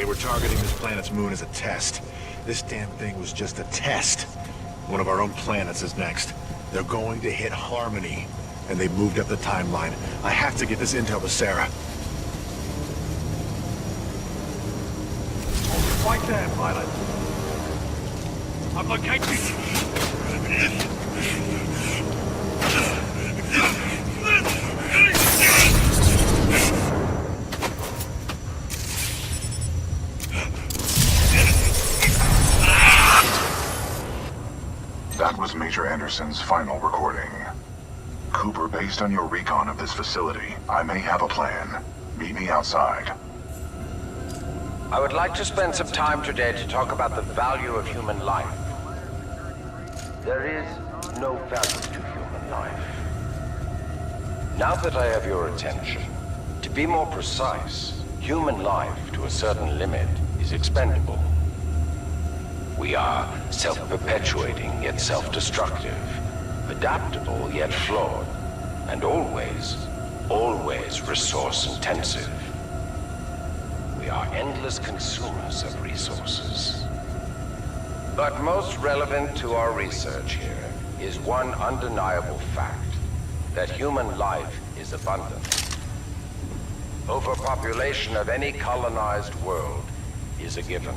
They were targeting this planet's moon as a test. This damn thing was just a test. One of our own planets is next. They're going to hit Harmony, and they've moved up the timeline. I have to get this intel to Sarah. Right there, pilot. I've located. That was Major Anderson's final recording. Cooper, based on your recon of this facility, I may have a plan. Meet me outside. I would like to spend some time today to talk about the value of human life. There is no value to human life. Now that I have your attention, to be more precise, human life to a certain limit is expendable. We are self-perpetuating yet self-destructive, adaptable yet flawed, and always resource-intensive. We are endless consumers of resources. But most relevant to our research here is one undeniable fact, that human life is abundant. Overpopulation of any colonized world is a given.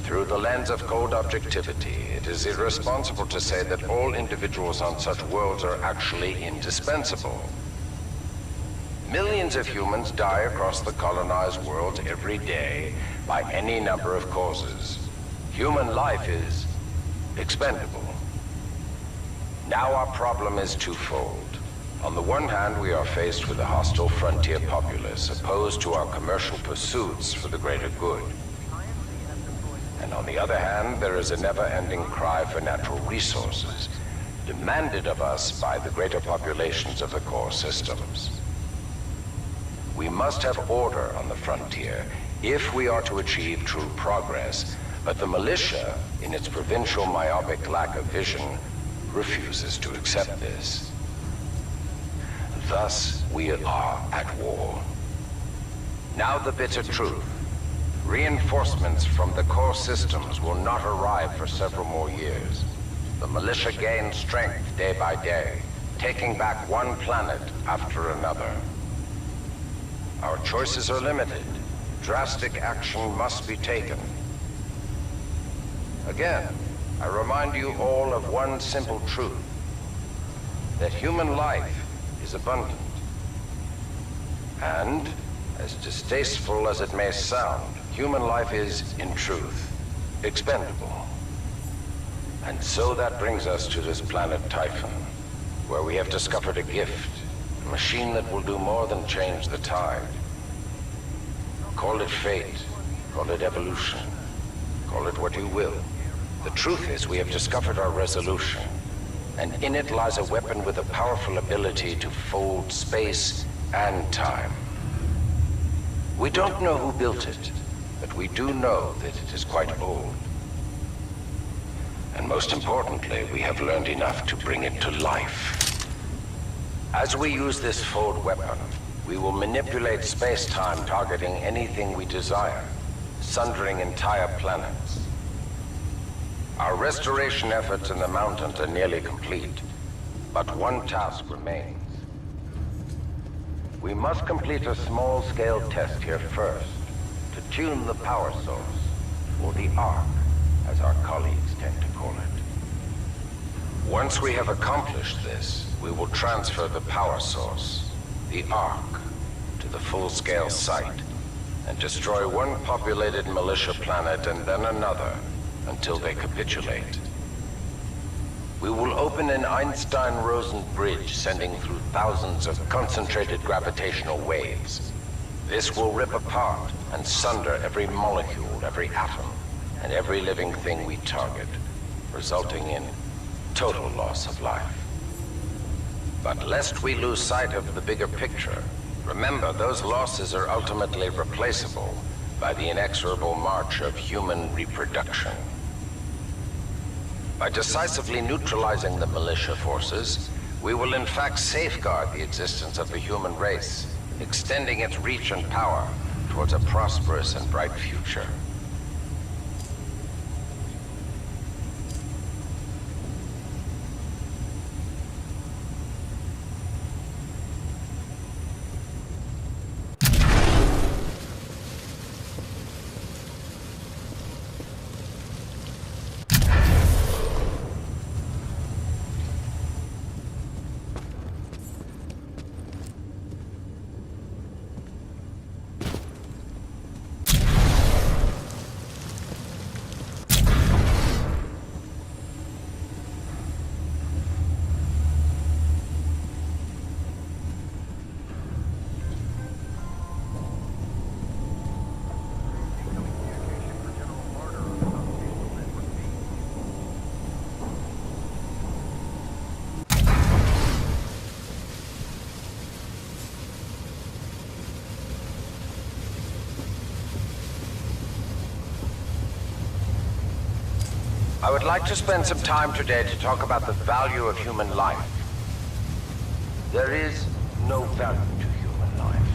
Through the lens of cold objectivity, it is irresponsible to say that all individuals on such worlds are actually indispensable. Millions of humans die across the colonized world every day by any number of causes. Human life is expendable. Now our problem is twofold. On the one hand, we are faced with a hostile frontier populace opposed to our commercial pursuits for the greater good. And on the other hand, there is a never-ending cry for natural resources, demanded of us by the greater populations of the core systems. We must have order on the frontier if we are to achieve true progress, but the militia, in its provincial myopic lack of vision, refuses to accept this. Thus, we are at war. Now the bitter truth. Reinforcements from the core systems will not arrive for several more years. The militia gains strength day by day, taking back one planet after another. Our choices are limited. Drastic action must be taken. Again, I remind you all of one simple truth, that human life is abundant. And, as distasteful as it may sound, human life is, in truth, expendable. And so that brings us to this planet Typhon, where we have discovered a gift, a machine that will do more than change the tide. Call it fate, call it evolution, call it what you will. The truth is, we have discovered our resolution, and in it lies a weapon with a powerful ability to fold space and time. We don't know who built it, but we do know that it is quite old. And most importantly, we have learned enough to bring it to life. As we use this fold weapon, we will manipulate space-time targeting anything we desire, sundering entire planets. Our restoration efforts in the mountains are nearly complete, but one task remains. We must complete a small-scale test here first, to tune the power source, or the arc, as our colleagues tend to call it. Once we have accomplished this, we will transfer the power source, the arc, to the full-scale site, and destroy one populated militia planet and then another, until they capitulate. We will open an Einstein-Rosen bridge sending through thousands of concentrated gravitational waves. This will rip apart and sunder every molecule, every atom, and every living thing we target, resulting in total loss of life. But lest we lose sight of the bigger picture, remember those losses are ultimately replaceable by the inexorable march of human reproduction. By decisively neutralizing the militia forces, we will in fact safeguard the existence of the human race, extending its reach and power to towards a prosperous and bright future. I would like to spend some time today to talk about the value of human life. There is no value to human life.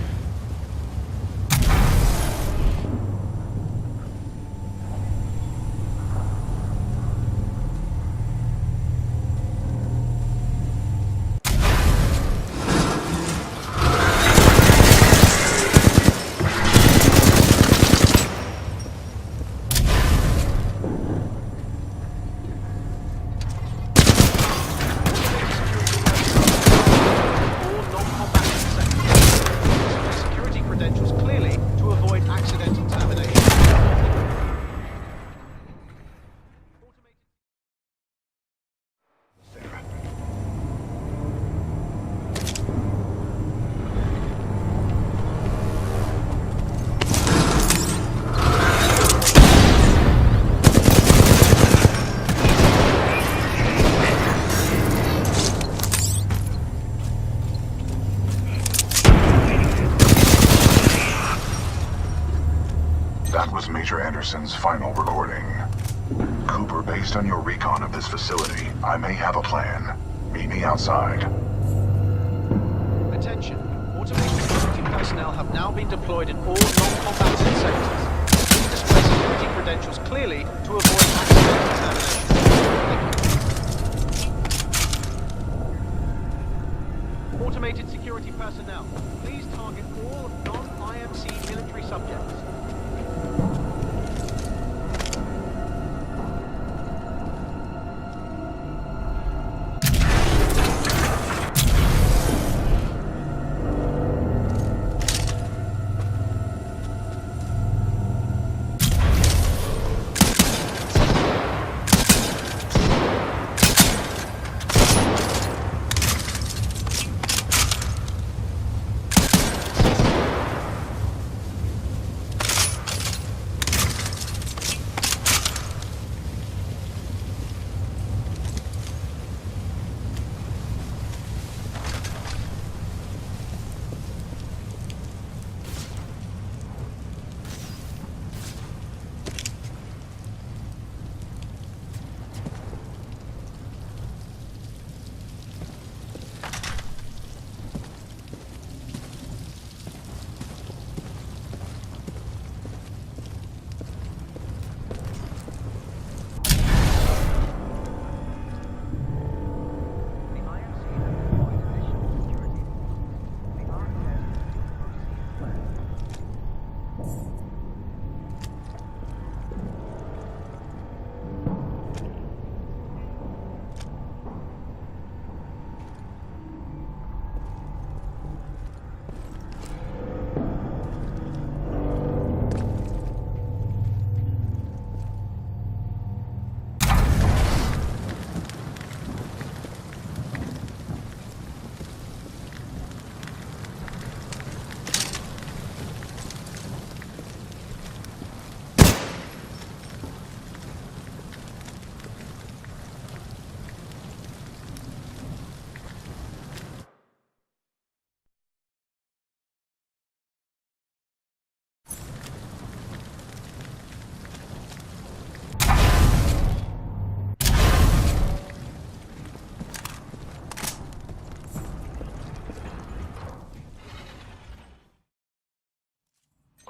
That was Major Anderson's final recording. Cooper, based on your recon of this facility, I may have a plan. Meet me outside. Attention. Automated security personnel have now been deployed in all non-combatant sectors. Please display security credentials clearly to avoid accidental termination. Automated security personnel, please target all non-IMC military subjects.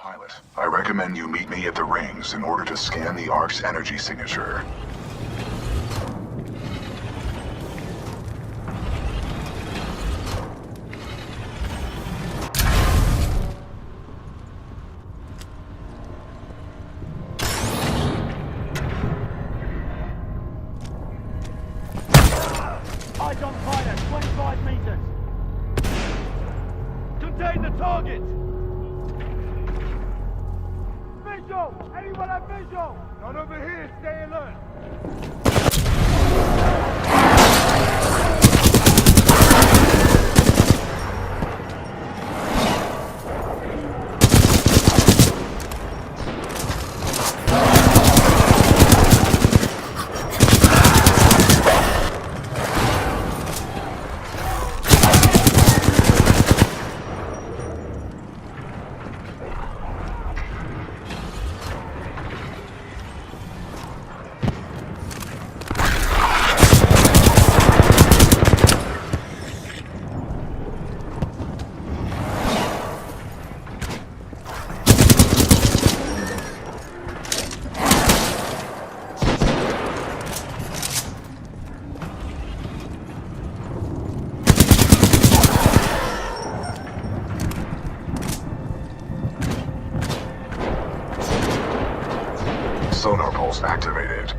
Pilot, I recommend you meet me at the rings in order to scan the Ark's energy signature. Eyes on fire, 25 meters. Contain the target. Visual! Anyone have visual? Not over here, stay alert. Sonar pulse activated.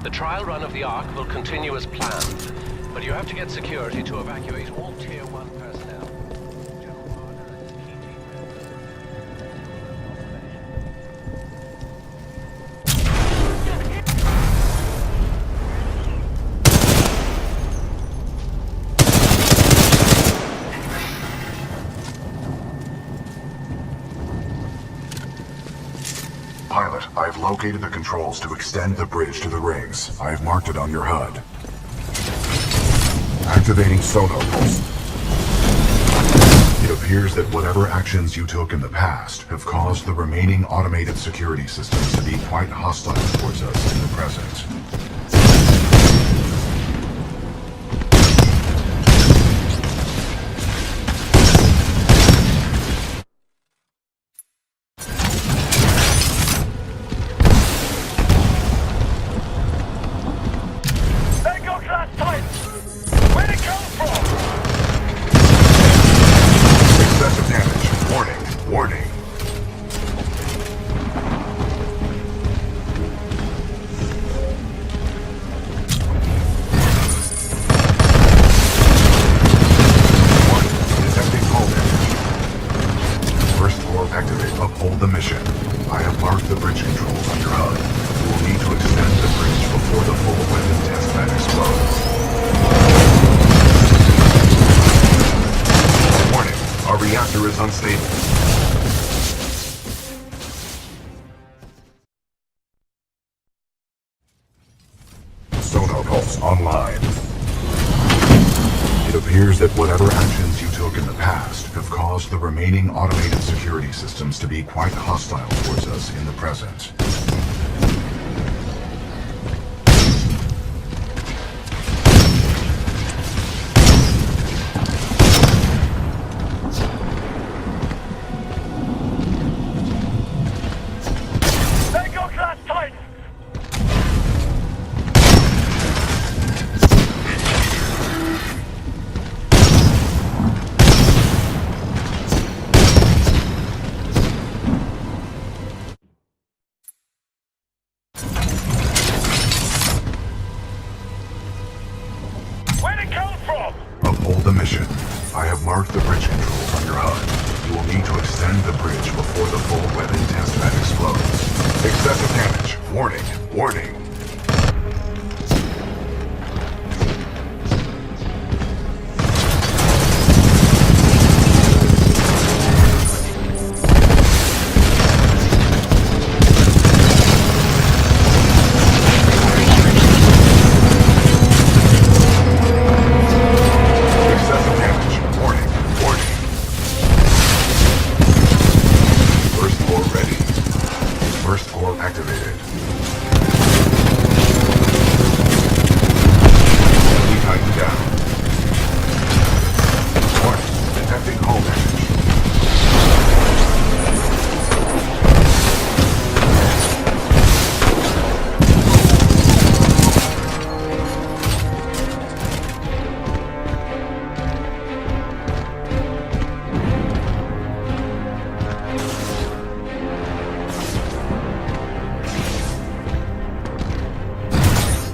The trial run of the Ark will continue as planned, but you have to get security to evacuate all Tier 1 personnel. General Marder and his key team members. Pilot, I've located the controls to extend the bridge to the rings. I've marked it on your HUD. Activating sonar pulse. It appears that whatever actions you took in the past have caused the remaining automated security systems to be quite hostile towards us in the present. Excessive damage. Warning. Warning. Detecting hull damage. First floor activate. Uphold the mission. I have marked the bridge controls on your HUD. You will need to extend the bridge before the full weapon test bed explodes. Warning. Our reactor is unstable. Sonar pulse online. It appears that whatever actions you took in the past have caused the remaining automated security systems to be quite hostile towards us in the present. Uphold the mission. I have marked the bridge controls on your HUD. You will need to extend the bridge before the full weapon test bed explodes. Excessive damage. Warning. Warning.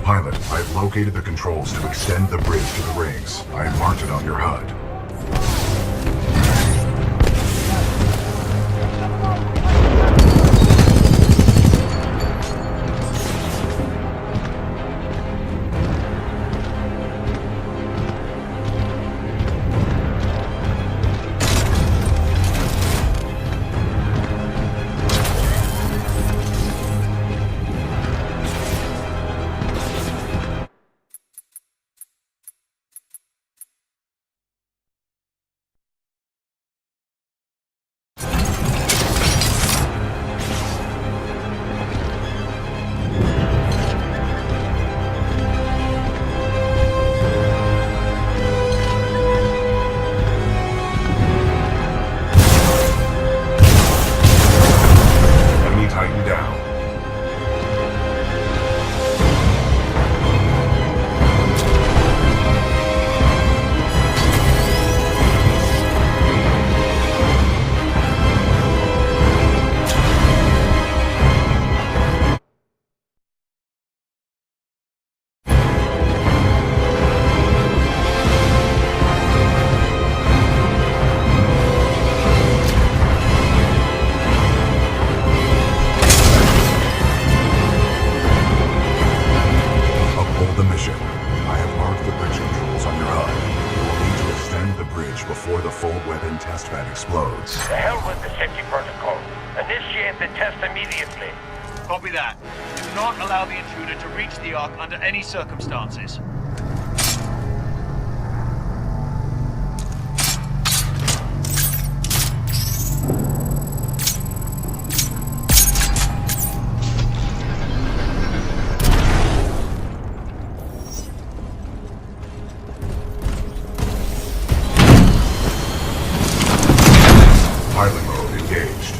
Pilot, I've located the controls to extend the bridge to the rings. I have marked it on your HUD. Before the full weapon test bed explodes. The hell with the safety protocol. Initiate the test immediately. Copy that. Do not allow the intruder to reach the Ark under any circumstances. Pilot mode engaged.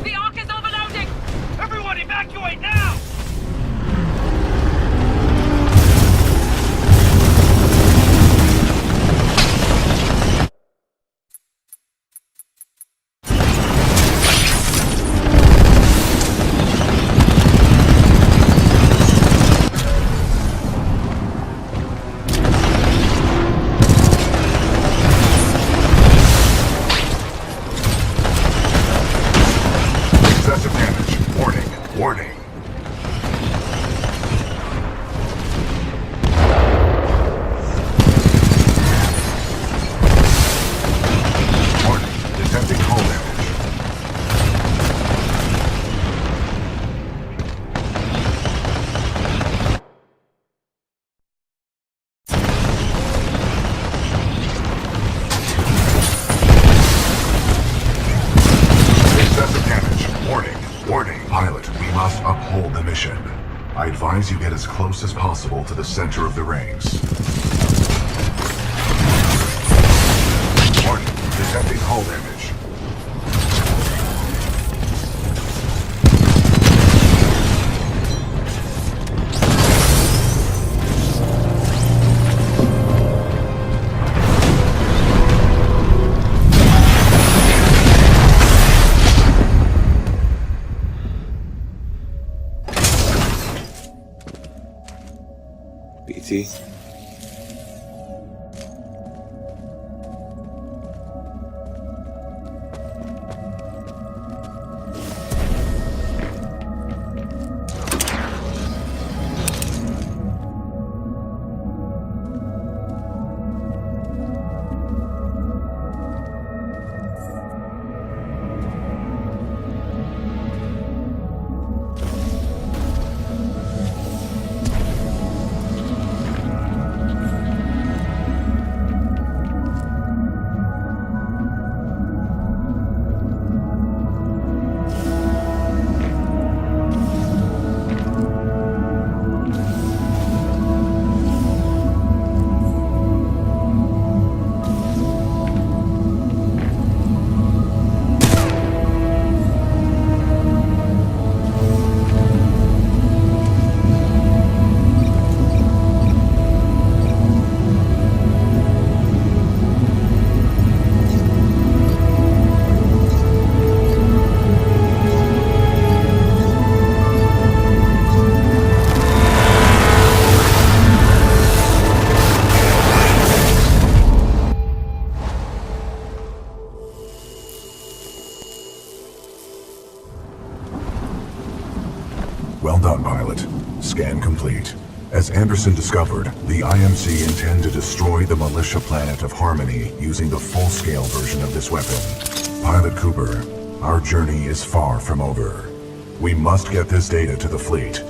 The Ark is overloading! Everyone evacuate now! Excessive damage. Warning. Warning. Warning. Detecting hull damage. Excessive damage. Warning. Warning. Pilot, we must uphold the mission. I advise you get as close as possible to the center of the rings. Warning. Detecting hull damage. BT. Well done, pilot. Scan complete. As Anderson discovered, the IMC intend to destroy the militia planet of Harmony using the full-scale version of this weapon. Pilot Cooper, our journey is far from over. We must get this data to the fleet.